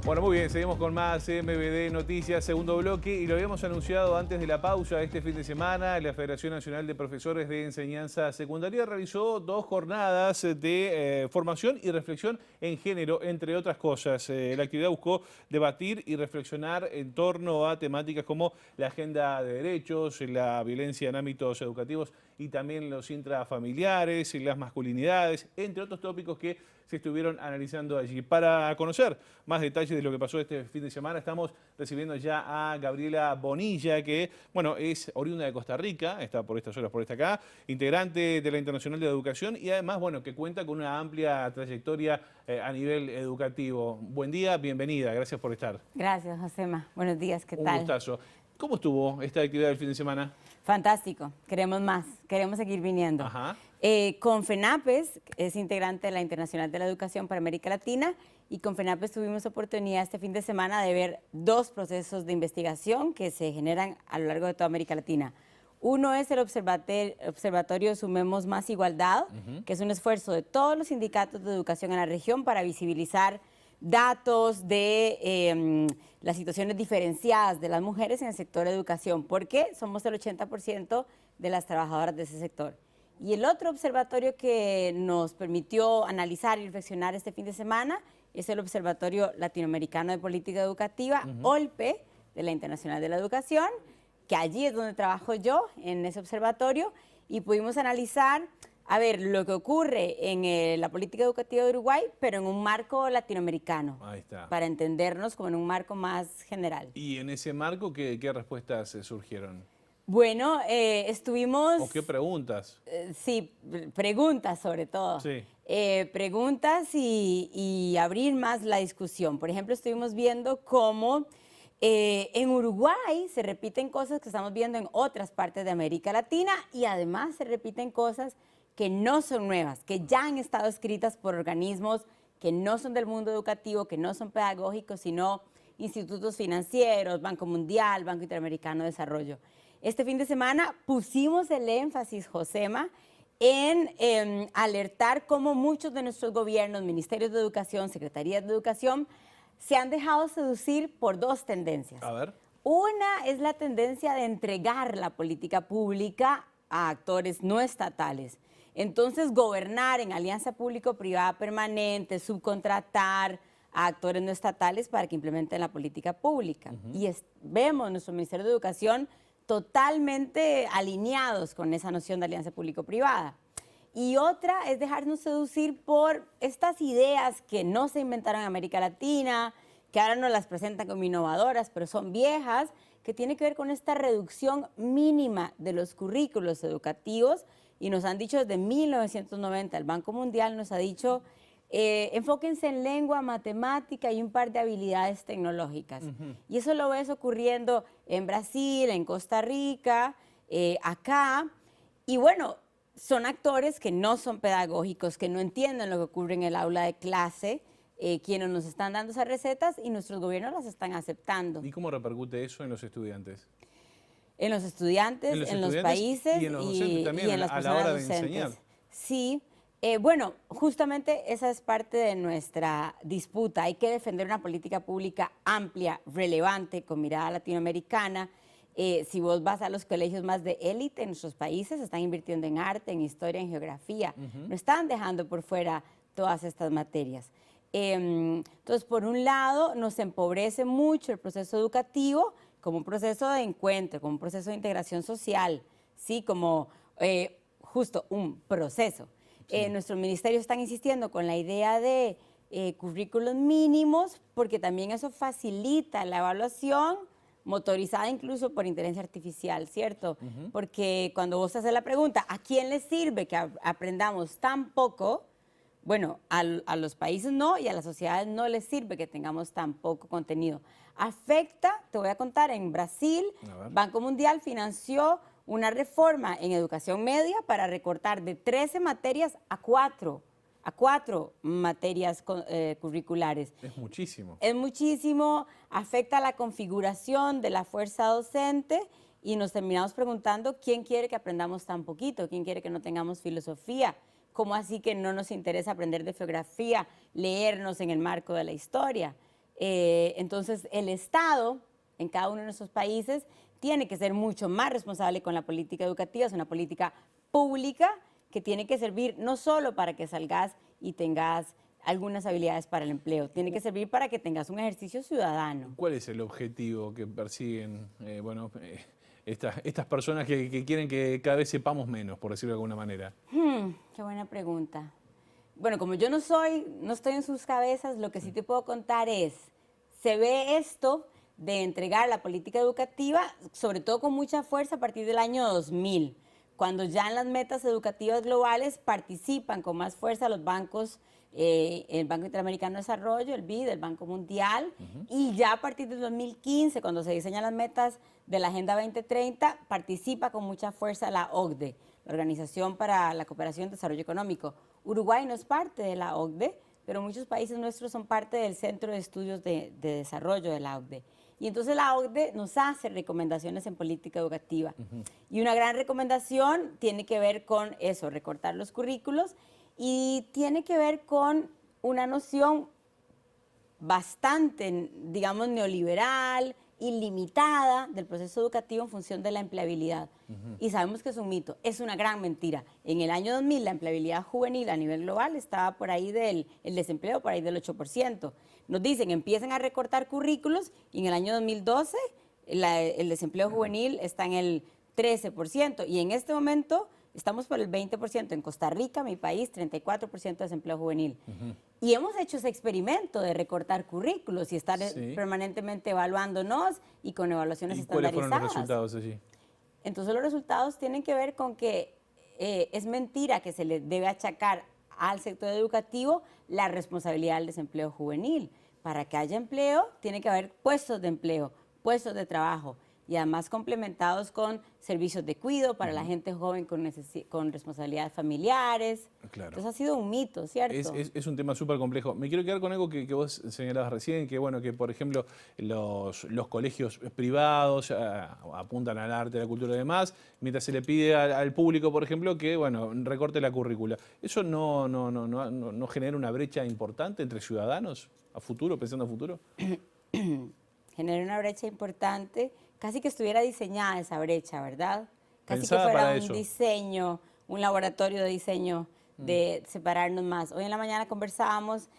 Bueno, muy bien, seguimos con más MBD Noticias, segundo bloque, y lo habíamos anunciado antes de la pausa. Este fin de semana la Federación Nacional de Profesores de Enseñanza Secundaria realizó 2 jornadas de formación y reflexión en género, entre otras cosas. La actividad buscó debatir y reflexionar en torno a temáticas como la agenda de derechos, la violencia en ámbitos educativos y también los intrafamiliares, las masculinidades, entre otros tópicos que se estuvieron analizando allí. Para conocer más detalles de lo que pasó este fin de semana, estamos recibiendo ya a Gabriela Bonilla, que, bueno, es oriunda de Costa Rica, está por estas horas, por esta acá, integrante de la Internacional de Educación y además, bueno, que cuenta con una amplia trayectoria a nivel educativo. Buen día, bienvenida, gracias por estar. Gracias, Josema. Buenos días, ¿qué tal? Un gustazo. ¿Cómo estuvo esta actividad del fin de semana? Fantástico, queremos más, queremos seguir viniendo. Ajá. Con FENAPES, es integrante de la Internacional de la Educación para América Latina, y con FENAPES tuvimos oportunidad este fin de semana de ver 2 procesos de investigación que se generan a lo largo de toda América Latina. Uno es el Observatorio Sumemos Más Igualdad, que es un esfuerzo de todos los sindicatos de educación en la región para visibilizar datos de las situaciones diferenciadas de las mujeres en el sector de educación, porque somos el 80% de las trabajadoras de ese sector. Y el otro observatorio que nos permitió analizar y reflexionar este fin de semana es el Observatorio Latinoamericano de Política Educativa, OLPE, de la Internacional de la Educación, que allí es donde trabajo yo, en ese observatorio, y pudimos analizar, a ver, lo que ocurre en la política educativa de Uruguay, pero en un marco latinoamericano. Ahí está. Para entendernos como en un marco más general. Y en ese marco, ¿qué respuestas surgieron? Bueno, estuvimos... ¿O qué preguntas? Sí, preguntas sobre todo. Sí. Preguntas y abrir más la discusión. Por ejemplo, estuvimos viendo cómo en Uruguay se repiten cosas que estamos viendo en otras partes de América Latina y además se repiten cosas que no son nuevas, que ya han estado escritas por organismos que no son del mundo educativo, que no son pedagógicos, sino institutos financieros, Banco Mundial, Banco Interamericano de Desarrollo. Este fin de semana pusimos el énfasis, Josema, en alertar cómo muchos de nuestros gobiernos, ministerios de educación, secretarías de educación, se han dejado seducir por 2 tendencias. A ver. Una es la tendencia de entregar la política pública a actores no estatales. Entonces, gobernar en alianza público-privada permanente, subcontratar a actores no estatales para que implementen la política pública. Y vemos nuestro Ministerio de Educación totalmente alineados con esa noción de alianza público-privada. Y otra es dejarnos seducir por estas ideas que no se inventaron en América Latina, que ahora nos las presentan como innovadoras, pero son viejas, que tiene que ver con esta reducción mínima de los currículos educativos. Y nos han dicho desde 1990, el Banco Mundial nos ha dicho, enfóquense en lengua, matemática y un par de habilidades tecnológicas. Y eso lo ves ocurriendo en Brasil, en Costa Rica, acá. Y bueno, son actores que no son pedagógicos, que no entienden lo que ocurre en el aula de clase, quienes nos están dando esas recetas y nuestros gobiernos las están aceptando. ¿Y cómo repercute eso en los estudiantes? En los estudiantes, en los países y en los docentes también, en las a la hora de docentes. enseñar. Sí, bueno, justamente esa es parte de nuestra disputa. Hay que defender una política pública amplia, relevante, con mirada latinoamericana. Si vos vas a los colegios más de élite en nuestros países, están invirtiendo en arte, en historia, en geografía. No están dejando por fuera todas estas materias. Entonces, por un lado, nos empobrece mucho el proceso educativo como un proceso de encuentro, como un proceso de integración social, ¿sí? Como justo un proceso. Nuestros ministerios están insistiendo con la idea de currículos mínimos, porque también eso facilita la evaluación motorizada incluso por inteligencia artificial, ¿cierto? Porque cuando vos haces la pregunta, ¿a quién le sirve que aprendamos tan poco? Bueno, a los países no y a las sociedades no les sirve que tengamos tan poco contenido. Afecta, te voy a contar, en Brasil, Banco Mundial financió una reforma en educación media para recortar de 13 materias a 4 materias curriculares. Es muchísimo. Es muchísimo, afecta la configuración de la fuerza docente y nos terminamos preguntando quién quiere que aprendamos tan poquito, quién quiere que no tengamos filosofía, cómo así que no nos interesa aprender de geografía, leernos en el marco de la historia. Entonces, el Estado, en cada uno de nuestros países, tiene que ser mucho más responsable con la política educativa. Es una política pública que tiene que servir no solo para que salgas y tengas algunas habilidades para el empleo, tiene que servir para que tengas un ejercicio ciudadano. ¿Cuál es el objetivo que persiguen estas personas que quieren que cada vez sepamos menos, por decirlo de alguna manera? Qué buena pregunta. Bueno, como yo no estoy en sus cabezas, lo que sí te puedo contar es, se ve esto de entregar la política educativa, sobre todo con mucha fuerza a partir del año 2000, cuando ya en las metas educativas globales participan con más fuerza los bancos, el Banco Interamericano de Desarrollo, el BID, el Banco Mundial, y ya a partir del 2015, cuando se diseñan las metas de la Agenda 2030, participa con mucha fuerza la OCDE, la Organización para la Cooperación y Desarrollo Económico. Uruguay no es parte de la OCDE, pero muchos países nuestros son parte del Centro de Estudios de Desarrollo de la OCDE. Y entonces la OCDE nos hace recomendaciones en política educativa. Y una gran recomendación tiene que ver con eso, recortar los currículos, y tiene que ver con una noción bastante, digamos, neoliberal, ilimitada del proceso educativo en función de la empleabilidad. Y sabemos que es un mito, es una gran mentira. En el año 2000 la empleabilidad juvenil a nivel global estaba por ahí el desempleo por ahí del 8%. Nos dicen, empiecen a recortar currículos y en el año 2012 el desempleo juvenil está en el 13%. Y en este momento estamos por el 20%. En Costa Rica, mi país, 34% de desempleo juvenil. Y hemos hecho ese experimento de recortar currículos y estar permanentemente evaluándonos y con evaluaciones estandarizadas. ¿Cuáles fueron los resultados allí? Entonces los resultados tienen que ver con que es mentira que se le debe achacar al sector educativo la responsabilidad del desempleo juvenil. Para que haya empleo, tiene que haber puestos de empleo, puestos de trabajo, y además complementados con servicios de cuidado para la gente joven con responsabilidades familiares. Claro. Entonces ha sido un mito, ¿cierto? Es un tema súper complejo. Me quiero quedar con algo que vos señalabas recién, que bueno, que por ejemplo los colegios privados apuntan al arte, a la cultura y demás, mientras se le pide al público, por ejemplo, que bueno, recorte la currícula. ¿Eso no genera una brecha importante entre ciudadanos a futuro, pensando a futuro? Genera una brecha importante. Casi que estuviera diseñada esa brecha, ¿verdad? Casi Pensada que fuera para un eso. diseño, un laboratorio de diseño de separarnos más. Hoy en la mañana conversábamos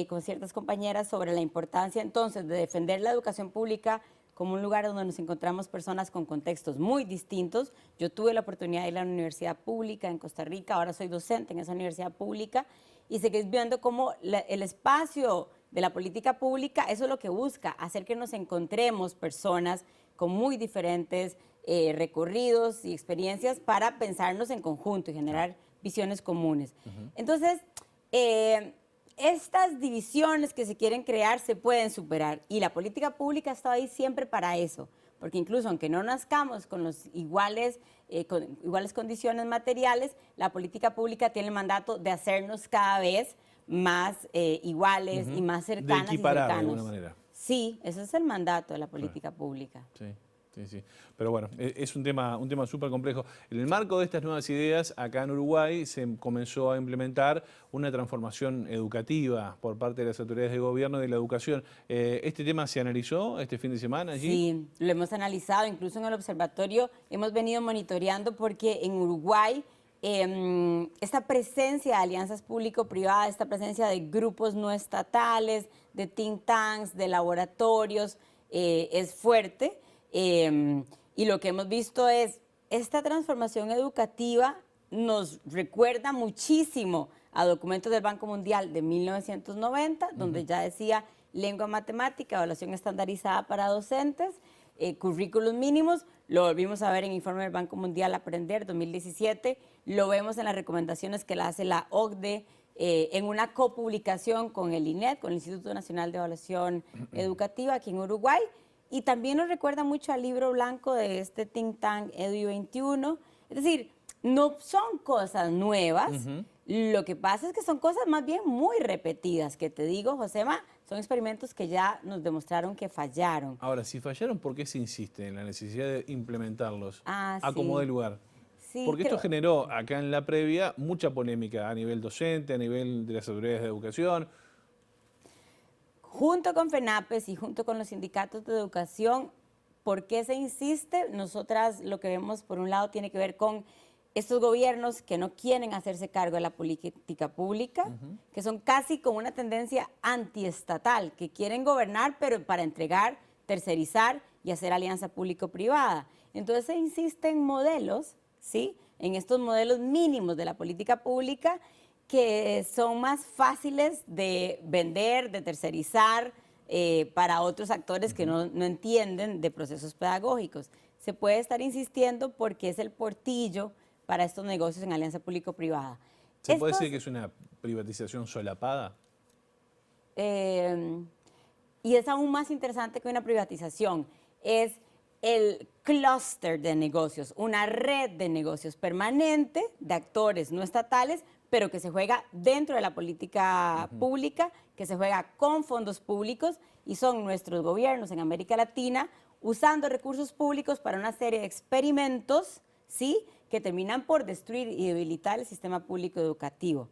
con ciertas compañeras sobre la importancia entonces de defender la educación pública como un lugar donde nos encontramos personas con contextos muy distintos. Yo tuve la oportunidad de ir a una universidad pública en Costa Rica, ahora soy docente en esa universidad pública, y seguís viendo cómo el espacio de la política pública, eso es lo que busca, hacer que nos encontremos personas con muy diferentes recorridos y experiencias para pensarnos en conjunto y generar visiones comunes. Entonces, estas divisiones que se quieren crear se pueden superar, y la política pública ha estado ahí siempre para eso, porque incluso aunque no nazcamos con los iguales condiciones materiales, la política pública tiene el mandato de hacernos cada vez más iguales y más cercanas de equiparar, y cercanos. de alguna manera. Sí, ese es el mandato de la política pública. Sí. Pero bueno, es un tema súper complejo. En el marco de estas nuevas ideas, acá en Uruguay se comenzó a implementar una transformación educativa por parte de las autoridades de gobierno de la educación. ¿Este tema se analizó este fin de semana allí? Sí, lo hemos analizado, incluso en el observatorio hemos venido monitoreando, porque en Uruguay esta presencia de alianzas público-privadas, esta presencia de grupos no estatales, de think tanks, de laboratorios, es fuerte. Y lo que hemos visto es esta transformación educativa nos recuerda muchísimo a documentos del Banco Mundial de 1990, donde ya decía lengua matemática, evaluación estandarizada para docentes, currículos mínimos. Lo volvimos a ver en informe del Banco Mundial Aprender 2017, lo vemos en las recomendaciones que la hace la OCDE, en una copublicación con el INED, con el Instituto Nacional de Evaluación Educativa aquí en Uruguay. Y también nos recuerda mucho al libro blanco de este think tank EDU21. Es decir, no son cosas nuevas, lo que pasa es que son cosas más bien muy repetidas, que te digo, Josema, son experimentos que ya nos demostraron que fallaron. Ahora, si fallaron, ¿por qué se insiste en la necesidad de implementarlos a sí. como dé lugar? Sí, porque esto generó acá en la previa mucha polémica a nivel docente, a nivel de las autoridades de educación. junto con FENAPES y junto con los sindicatos de educación, ¿por qué se insiste? Nosotras lo que vemos, por un lado, tiene que ver con estos gobiernos que no quieren hacerse cargo de la política pública, que son casi con una tendencia antiestatal, que quieren gobernar, pero para entregar, tercerizar y hacer alianza público-privada. Entonces se insiste en modelos, ¿sí? En estos modelos mínimos de la política pública que son más fáciles de vender, de tercerizar para otros actores que no entienden de procesos pedagógicos. Se puede estar insistiendo porque es el portillo para estos negocios en alianza público-privada. ¿Se puede decir que es una privatización solapada? Y es aún más interesante que una privatización. Es el clúster de negocios, una red de negocios permanente de actores no estatales, pero que se juega dentro de la política pública, que se juega con fondos públicos, y son nuestros gobiernos en América Latina usando recursos públicos para una serie de experimentos, ¿sí?, que terminan por destruir y debilitar el sistema público educativo.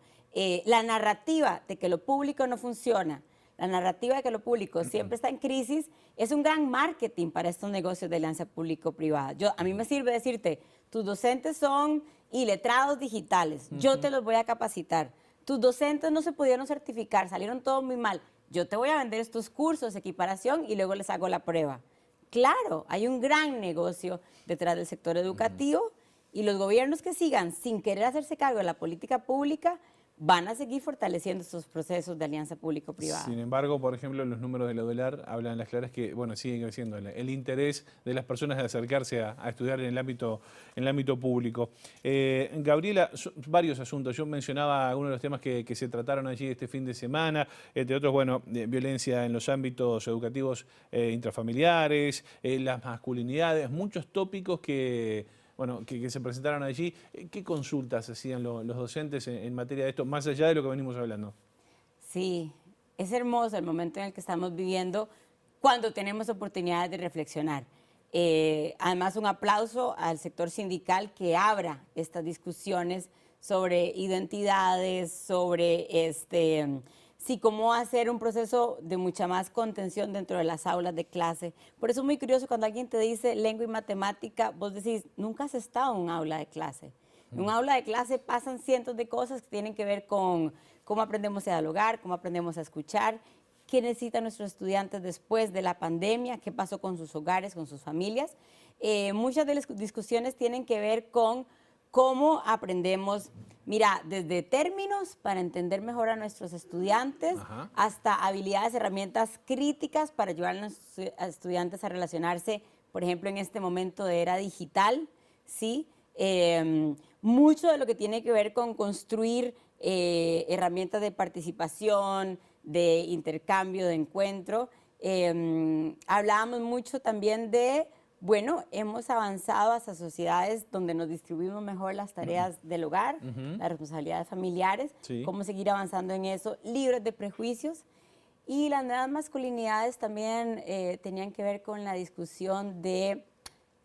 La narrativa de que lo público no funciona, la narrativa de que lo público siempre está en crisis, es un gran marketing para estos negocios de alianza público-privada. A mí me sirve decirte, tus docentes son iletrados digitales, yo te los voy a capacitar. Tus docentes no se pudieron certificar, salieron todos muy mal. Yo te voy a vender estos cursos de equiparación y luego les hago la prueba. Claro, hay un gran negocio detrás del sector educativo y los gobiernos que sigan sin querer hacerse cargo de la política pública van a seguir fortaleciendo estos procesos de alianza público-privada. Sin embargo, por ejemplo, los números de la UDELAR hablan a las claras que, bueno, siguen creciendo el interés de las personas de acercarse a estudiar en el ámbito público. Gabriela, varios asuntos. Yo mencionaba algunos de los temas que se trataron allí este fin de semana, entre otros, bueno, violencia en los ámbitos educativos intrafamiliares, las masculinidades, muchos tópicos que se presentaron allí. ¿Qué consultas hacían los docentes en materia de esto, más allá de lo que venimos hablando? Sí, es hermoso el momento en el que estamos viviendo cuando tenemos oportunidades de reflexionar. Además, un aplauso al sector sindical que abra estas discusiones sobre identidades, sobre cómo hacer un proceso de mucha más contención dentro de las aulas de clase. Por eso es muy curioso cuando alguien te dice lengua y matemática, vos decís, nunca has estado en un aula de clase. En un aula de clase pasan cientos de cosas que tienen que ver con cómo aprendemos a dialogar, cómo aprendemos a escuchar, qué necesitan nuestros estudiantes después de la pandemia, qué pasó con sus hogares, con sus familias. Muchas de las discusiones tienen que ver con cómo aprendemos, mira, desde términos para entender mejor a nuestros estudiantes, hasta habilidades, herramientas críticas para ayudar a los estudiantes a relacionarse, por ejemplo, en este momento de era digital, ¿sí? Mucho de lo que tiene que ver con construir herramientas de participación, de intercambio, de encuentro. Hablábamos mucho también de, bueno, hemos avanzado hacia sociedades donde nos distribuimos mejor las tareas del hogar, las responsabilidades familiares, cómo seguir avanzando en eso, libres de prejuicios. Y las nuevas masculinidades también tenían que ver con la discusión de,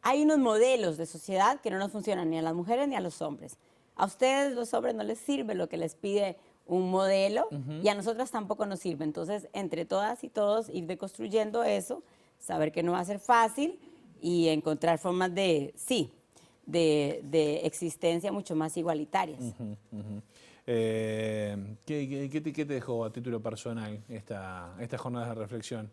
hay unos modelos de sociedad que no nos funcionan ni a las mujeres ni a los hombres. A ustedes, los hombres, no les sirve lo que les pide un modelo y a nosotras tampoco nos sirve. Entonces, entre todas y todos, ir deconstruyendo eso, saber que no va a ser fácil, y encontrar formas de existencia mucho más igualitarias. ¿Qué te dejó a título personal esta jornada de reflexión?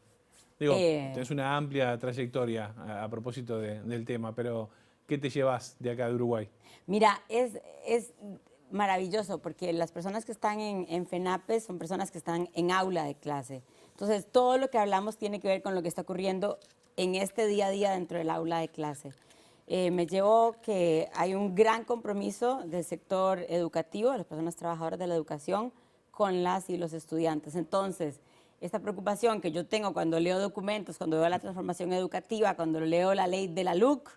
Digo, tenés una amplia trayectoria a propósito del tema, pero ¿qué te llevas de acá de Uruguay? Mira, es maravilloso porque las personas que están en FENAPES son personas que están en aula de clase. Entonces, todo lo que hablamos tiene que ver con lo que está ocurriendo en este día a día dentro del aula de clase. Me llevo que hay un gran compromiso del sector educativo, de las personas trabajadoras de la educación, con las y los estudiantes. Entonces, esta preocupación que yo tengo cuando leo documentos, cuando veo la transformación educativa, cuando leo la ley de la LUC,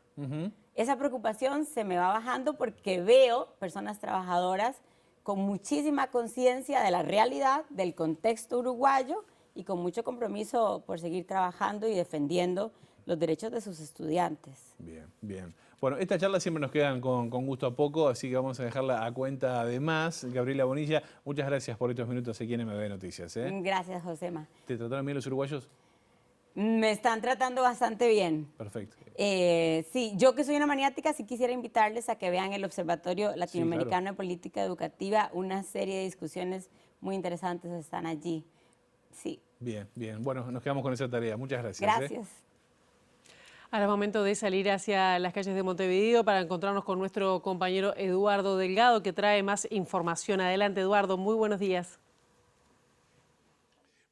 esa preocupación se me va bajando porque veo personas trabajadoras con muchísima conciencia de la realidad, del contexto uruguayo, y con mucho compromiso por seguir trabajando y defendiendo los derechos de sus estudiantes. Bien, bien. Bueno, estas charlas siempre nos quedan con gusto a poco, así que vamos a dejarla a cuenta de más. Gabriela Bonilla, muchas gracias por estos minutos aquí en MBD Noticias. Gracias, Josema. ¿Te trataron bien los uruguayos? Me están tratando bastante bien. Perfecto. Sí, yo que soy una maniática, sí quisiera invitarles a que vean el Observatorio Latinoamericano claro. de Política Educativa. Una serie de discusiones muy interesantes están allí. Sí. Bien, bien. Bueno, nos quedamos con esa tarea. Muchas gracias. Gracias. Ahora es momento de salir hacia las calles de Montevideo para encontrarnos con nuestro compañero Eduardo Delgado, que trae más información. Adelante, Eduardo. Muy buenos días.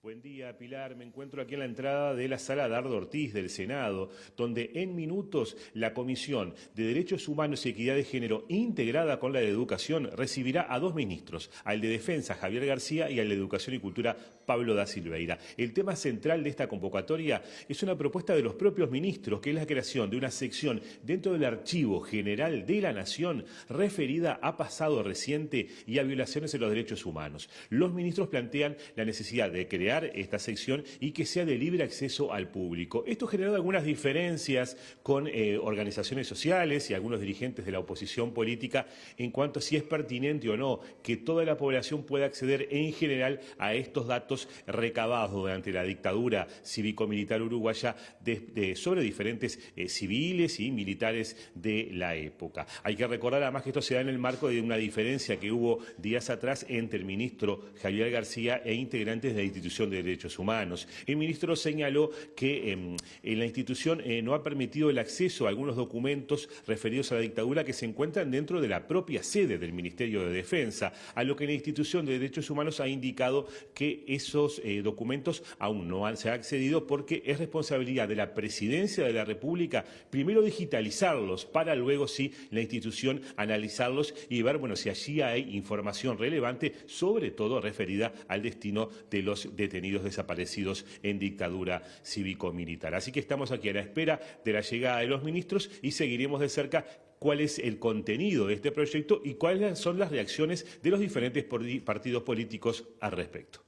Buen día, Pilar. Me encuentro aquí en la entrada de la sala Dardo Ortiz del Senado, donde en minutos la Comisión de Derechos Humanos y Equidad de Género, integrada con la de Educación, recibirá a 2 ministros, al de Defensa, Javier García, y al de Educación y Cultura, Pablo da Silveira. El tema central de esta convocatoria es una propuesta de los propios ministros, que es la creación de una sección dentro del Archivo General de la Nación referida a pasado reciente y a violaciones de los derechos humanos. Los ministros plantean la necesidad de crear esta sección y que sea de libre acceso al público. Esto generó algunas diferencias con organizaciones sociales y algunos dirigentes de la oposición política en cuanto a si es pertinente o no que toda la población pueda acceder en general a estos datos recabados durante la dictadura cívico-militar uruguaya sobre diferentes civiles y militares de la época. Hay que recordar además que esto se da en el marco de una diferencia que hubo días atrás entre el ministro Javier García e integrantes de la institución de Derechos Humanos. El ministro señaló que en la institución no ha permitido el acceso a algunos documentos referidos a la dictadura que se encuentran dentro de la propia sede del Ministerio de Defensa, a lo que la institución de Derechos Humanos ha indicado que esos documentos aún no se ha accedido porque es responsabilidad de la Presidencia de la República primero digitalizarlos para luego sí la institución analizarlos y ver si allí hay información relevante, sobre todo referida al destino de los detenidos desaparecidos en dictadura cívico-militar. Así que estamos aquí a la espera de la llegada de los ministros y seguiremos de cerca cuál es el contenido de este proyecto y cuáles son las reacciones de los diferentes partidos políticos al respecto.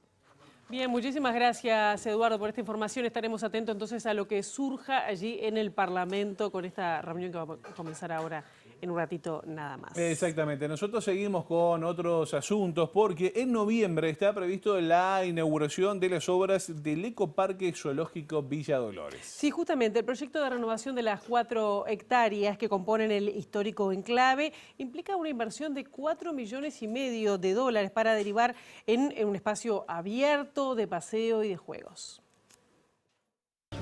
Bien, muchísimas gracias, Eduardo, por esta información. Estaremos atentos entonces a lo que surja allí en el Parlamento con esta reunión que va a comenzar ahora en un ratito nada más. Exactamente. Nosotros seguimos con otros asuntos porque en noviembre está previsto la inauguración de las obras del Ecoparque Zoológico Villa Dolores. Sí, justamente. El proyecto de renovación de las 4 hectáreas que componen el histórico enclave implica una inversión de $4,5 millones para derivar en un espacio abierto de paseo y de juegos.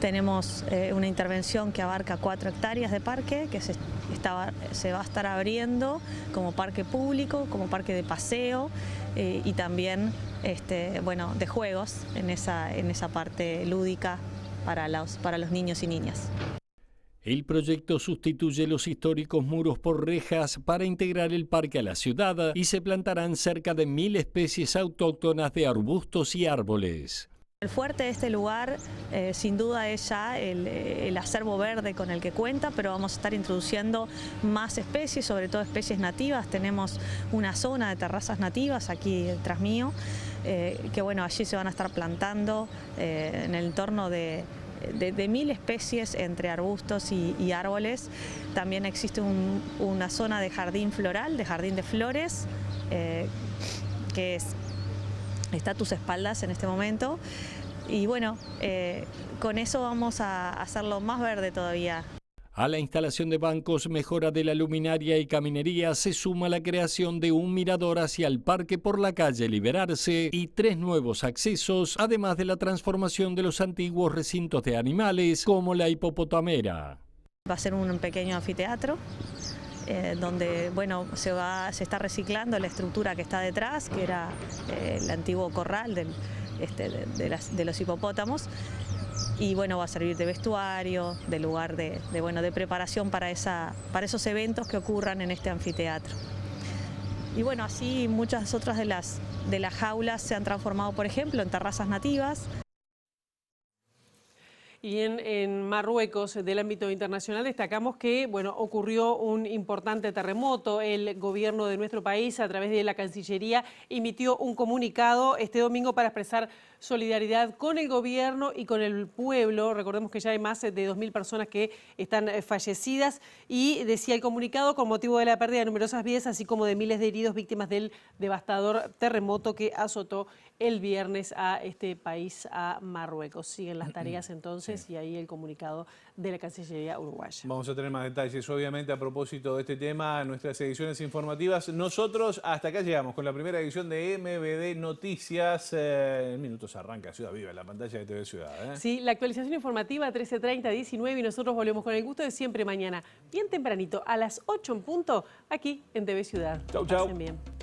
Tenemos una intervención que abarca 4 hectáreas de parque que se va a estar abriendo como parque público, como parque de paseo y también de juegos en esa parte lúdica para los niños y niñas. El proyecto sustituye los históricos muros por rejas para integrar el parque a la ciudad y se plantarán cerca de 1.000 especies autóctonas de arbustos y árboles. El fuerte de este lugar sin duda es ya el acervo verde con el que cuenta, pero vamos a estar introduciendo más especies, sobre todo especies nativas. Tenemos una zona de terrazas nativas aquí detrás mío, que allí se van a estar plantando en el entorno de 1.000 especies entre arbustos y árboles. También existe una zona de jardín floral, de jardín de flores, que está a tus espaldas en este momento. Y con eso vamos a hacerlo más verde todavía. A la instalación de bancos, mejora de la luminaria y caminería se suma la creación de un mirador hacia el parque por la calle Liberarse y 3 nuevos accesos, además de la transformación de los antiguos recintos de animales como la hipopotamera. Va a ser un pequeño anfiteatro donde se está reciclando la estructura que está detrás, que era el antiguo corral de los hipopótamos. Y va a servir de vestuario, de lugar de preparación para esos eventos que ocurran en este anfiteatro. Y así muchas otras de las jaulas se han transformado, por ejemplo, en terrazas nativas. Y en Marruecos, del ámbito internacional, destacamos que ocurrió un importante terremoto. El gobierno de nuestro país, a través de la Cancillería, emitió un comunicado este domingo para expresar solidaridad con el gobierno y con el pueblo. Recordemos que ya hay más de 2.000 personas que están fallecidas y decía el comunicado, con motivo de la pérdida de numerosas vidas, así como de miles de heridos víctimas del devastador terremoto que azotó el viernes a este país, a Marruecos. Siguen las tareas entonces y ahí el comunicado de la Cancillería uruguaya. Vamos a tener más detalles, obviamente, a propósito de este tema en nuestras ediciones informativas. Nosotros hasta acá llegamos con la primera edición de MBD Noticias. En minutos arranca Ciudad Viva, en la pantalla de TV Ciudad. Sí, la actualización informativa 13:30, 19 y nosotros volvemos con el gusto de siempre mañana, bien tempranito, a las 8 en punto, aquí en TV Ciudad. Chau, chau. Pasen bien.